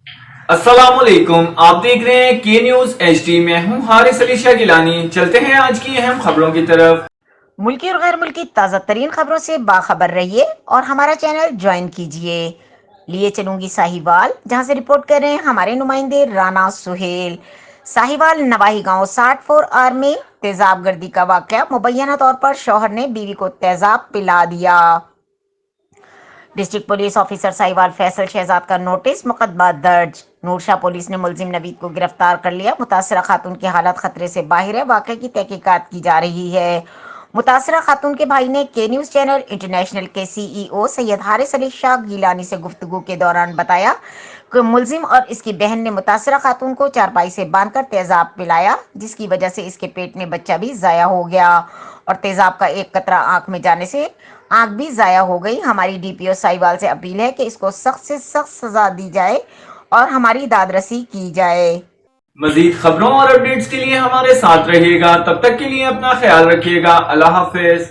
अस्सलाम वालेकुम, आप देख रहे हैं के न्यूज एचडी। मैं हूं हारिस अली शाह गिलानी। चलते हैं आज की अहम खबरों की तरफ। मुल्की और गैर मुल्की ताज़ा तरीन खबरों से बाखबर रहिए और हमारा चैनल ज्वाइन कीजिए। लिए चलूंगी साहिवाल, जहां से रिपोर्ट कर रहे हैं हमारे नुमाइंदे राना सुहेल। साहिवाल नवाही गांव 64 आर में तेजाब गर्दी का वाकया। मुबैना तौर पर शौहर ने बीवी को तेजाब पिला दिया। District police officer Sahiwal Faisal Shahzad का नोटिस, मुकदमा दर्ज। नूरशाह पुलिस ने मुलजिम नवीद को गिरफ्तार कर लिया। मुतासरा खातून की हालत खतरे से बाहर है। वाकये की तहकीकात की जा रही है। मुतासरा खातून के भाई ने के न्यूज चैनल इंटरनेशनल के सीईओ सैयद हारिस अली शाह गिलानी से गुफ्तगू के दौरान बताया कि मुलजिम और इसकी बहन ने मुतासरा खातून को चारपाई से बांधकर तेजाब पिलाया, जिसकी वजह से इसके पेट में बच्चा भी जाया हो गया और तेजाब का एक कतरा आंख में जाने से आंख भी जाया हो गई। हमारी डीपीओ साहिवाल से अपील है कि इसको सख्त से सख्त सजा दी जाए और हमारी दादरसी की जाए। मजीद खबरों और अपडेट्स के लिए हमारे साथ रहिएगा। तब तक के लिए अपना ख्याल रखिएगा। अल्लाह हाफिज।